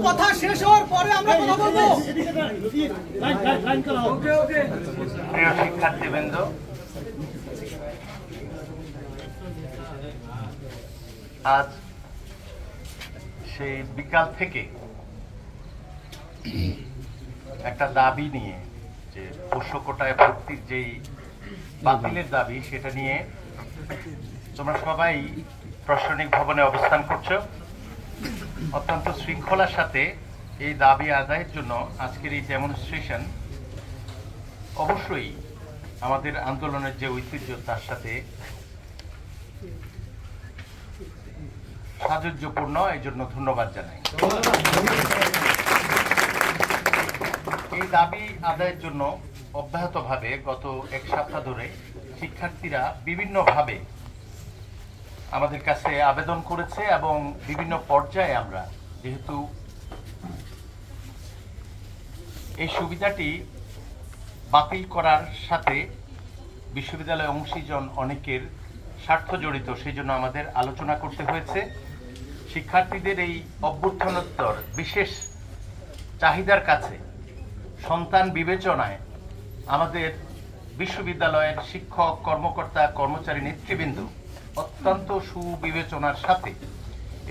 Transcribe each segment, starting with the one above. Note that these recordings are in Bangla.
কথা শেষ হওয়ার পরে আমরা কথা বলবো। প্রিয় শিক্ষার্থীবৃন্দ, আজ সেই বিকাল থেকে একটা দাবি নিয়ে, যে পোষ্য কোটায় ভর্তির যেই বাতিলের দাবি, সেটা নিয়ে তোমরা সবাই প্রশাসনিক ভবনে অবস্থান করছো। অত্যন্ত শৃঙ্খলার সাথে এই দাবি আদায়ের জন্য আজকের এই ডেমনস্ট্রেশন অবশ্যই আমাদের আন্দোলনের যে ঐতিহ্য তার সাথে সাযুজ্যপূর্ণ, এই জন্য ধন্যবাদ জানাই। এই দাবি আদায়ের জন্য অব্যাহতভাবে গত এক সপ্তাহ ধরে শিক্ষার্থীরা বিভিন্নভাবে আমাদের কাছে আবেদন করেছে এবং বিভিন্ন পর্যায়ে আমরা, যেহেতু এই সুবিধাটি বাতিল করার সাথে বিশ্ববিদ্যালয় অংশীজন অনেকের স্বার্থ জড়িত, সেই জন্য আমাদের আলোচনা করতে হয়েছে। শিক্ষার্থীদের এই অভ্যুত্থানোত্তর বিশেষ চাহিদার কাছে সন্তান বিবেচনায় আমাদের বিশ্ববিদ্যালয়ের শিক্ষক, কর্মকর্তা, কর্মচারী, নেতৃবৃন্দ অত্যন্ত সুবিবেচনার সাথে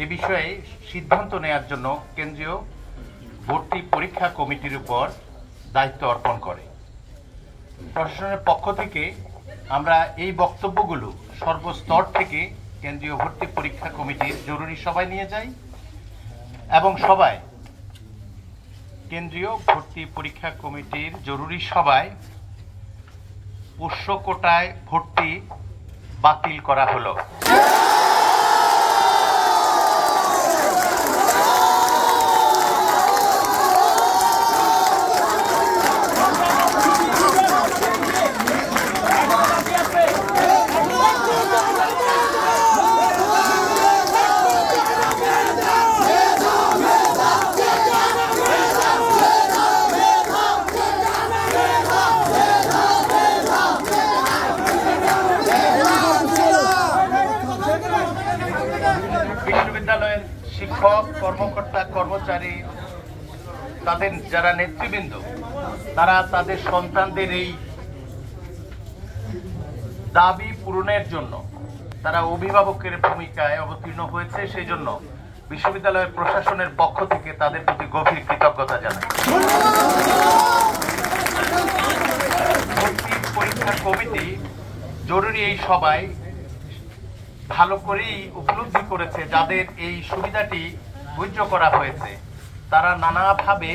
এ বিষয়ে সিদ্ধান্ত নেওয়ার জন্য কেন্দ্রীয় ভর্তি পরীক্ষা কমিটির উপর দায়িত্ব অর্পণ করে। প্রশাসনের পক্ষ থেকে আমরা এই বক্তব্যগুলো সর্বস্তর থেকে কেন্দ্রীয় ভর্তি পরীক্ষা কমিটির জরুরি সভায় নিয়ে যাই এবং সবাই কেন্দ্রীয় ভর্তি পরীক্ষা কমিটির জরুরি সভায় পোষ্য কোটায় ভর্তি বাতিল করা হলো। বিশ্ববিদ্যালয়ের শিক্ষক, কর্মকর্তা, কর্মচারী, তাদের যারা নেতৃবৃন্দ, তারা তাদের সন্তানদের এই দাবি পূরণের জন্য তারা অভিভাবকের ভূমিকায় অবতীর্ণ হয়েছে। সেই জন্য বিশ্ববিদ্যালয়ের প্রশাসনের পক্ষ থেকে তাদের প্রতি গভীর কৃতজ্ঞতা জানাই। ভর্তি পরীক্ষা কমিটি জরুরি এই সভায় ভালো করেই উপলব্ধি করেছে যাদের এই সুবিধাটি বৈধ করা হয়েছে, তারা নানাভাবে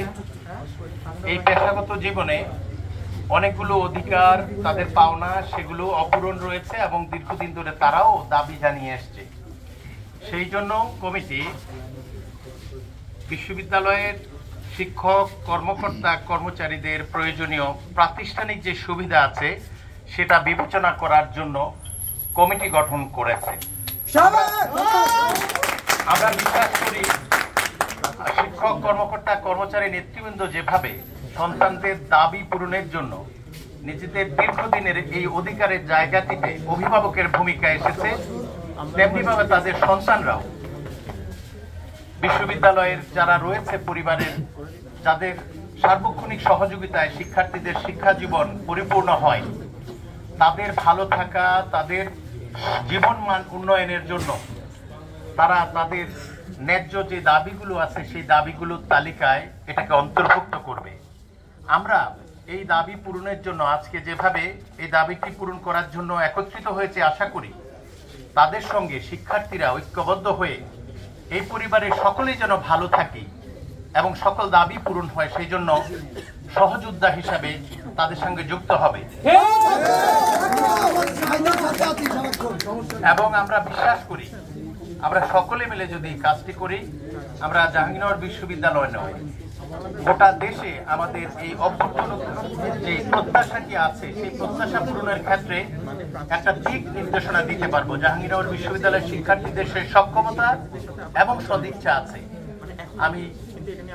এই পেশাগত জীবনে অনেকগুলো অধিকার তাদের পাওনা সেগুলো অপূরণ রয়েছে এবং দীর্ঘদিন ধরে তারাও দাবি জানিয়ে আসছে। সেই জন্য কমিটি বিশ্ববিদ্যালয়ের শিক্ষক, কর্মকর্তা, কর্মচারীদের প্রয়োজনীয় প্রাতিষ্ঠানিক যে সুবিধা আছে সেটা বিবেচনা করার জন্য কমিটি গঠন করেছে। আমরা বিশ্বাস করি শিক্ষক, কর্মকর্তা, কর্মচারী, নেতৃবৃন্দ যেভাবে সন্তানদের দাবি পূরণের জন্য নিজেদের দীর্ঘদিনের এই অধিকারের জায়গাটিতে অভিভাবকের ভূমিকা এসেছে, তেমনিভাবে তাদের সন্তানরাও বিশ্ববিদ্যালয়ের যারা রয়েছে পরিবারের, যাদের সার্বক্ষণিক সহযোগিতায় শিক্ষার্থীদের শিক্ষা জীবন পরিপূর্ণ হয়, তাদের ভালো থাকা, তাদের জীবন মান উন্নয়নের জন্য তারা তাদের ন্যায্য যে দাবিগুলো আছে সেই দাবিগুলোর তালিকায় এটাকে অন্তর্ভুক্ত করবে। আমরা এই দাবি পূরণের জন্য আজকে যেভাবে এই দাবিটি পূরণ করার জন্য একত্রিত হয়েছে, আশা করি তাদের সঙ্গে শিক্ষার্থীরা ঐক্যবদ্ধ হয়ে এই পরিবারের সকলেই যেন ভালো থাকি এবং সকল দাবি পূরণ হয়, সেই জন্য সহযোদ্ধা হিসাবে তাদের সঙ্গে যুক্ত হবে। এবং আমরা বিশ্বাস করি আমরা সকলে মিলে যদি কাজটি করি, আমরা জাহাঙ্গীরনগর বিশ্ববিদ্যালয় নয়, গোটা দেশে আমাদের এই যে প্রত্যাশাটি আছে সেই প্রত্যাশা পূরণের ক্ষেত্রে একটা দিক নির্দেশনা দিতে পারবো। জাহাঙ্গীরনগর বিশ্ববিদ্যালয়ের শিক্ষার্থীদের সেই সক্ষমতা এবং সদিচ্ছা আছে। আমি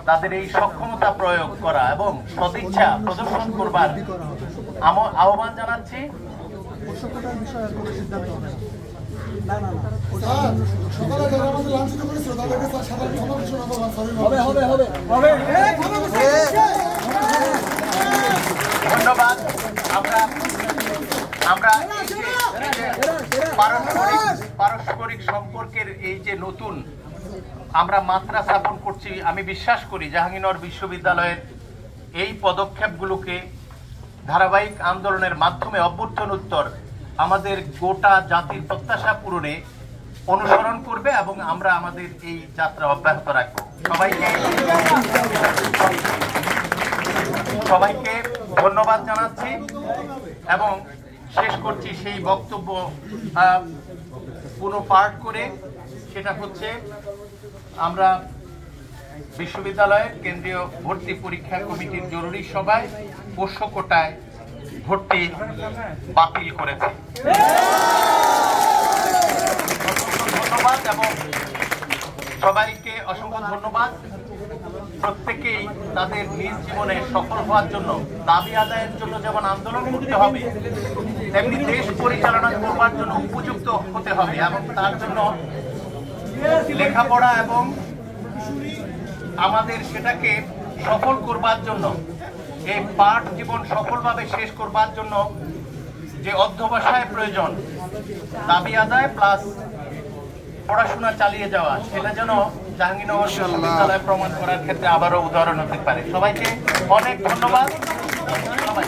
তাদের এই সক্ষমতা প্রয়োগ করা এবং সদিচ্ছা প্রদর্শন করবার আহ্বান জানাচ্ছি। ধন্যবাদ। আমরা পারস্পরিক সম্পর্কের এই যে নতুন আমরা মাত্রা স্থাপন করছি, আমি বিশ্বাস করি জাহাঙ্গীরনগর বিশ্ববিদ্যালয়ের এই পদক্ষেপগুলোকে ধারাবাহিক আন্দোলনের মাধ্যমে অভ্যুত্থানোত্তর আমাদের গোটা জাতির প্রত্যাশা পূরণে অনুসরণ করবে এবং আমরা আমাদের এই যাত্রা অব্যাহত রাখবো। সবাইকে ধন্যবাদ জানাচ্ছি এবং শেষ করছি সেই বক্তব্য পুনঃপাঠ করে। সেটা হচ্ছে, আমরা বিশ্ববিদ্যালয়ের কেন্দ্রীয় ভর্তি পরীক্ষা কমিটির জরুরি সভায় পোষ্য কোটায় ভর্তি বাতিল করেছে। ধন্যবাদ এবং সবাইকে অসংখ্য ধন্যবাদ। প্রত্যেকেই তাদের নিজ জীবনে সফল হওয়ার জন্য, দাবি আদায়ের জন্য যেমন আন্দোলন করতে হবে, তেমনি দেশ পরিচালনা করবার জন্য উপযুক্ত হতে হবে এবং তার জন্য লেখাপড়া এবং আমাদের সেটাকে সফল করবার জন্য, এই পাঠ জীবন সফলভাবে শেষ করবার জন্য যে অধ্যবসায় প্রয়োজন, দাবি আদায় প্লাস পড়াশোনা চালিয়ে যাওয়া, সেটা যেন জাহাঙ্গীরনগর বিশ্ববিদ্যালয় প্রমাণ করার ক্ষেত্রে আবারও উদাহরণ হতে পারে। সবাইকে অনেক ধন্যবাদ। সবাই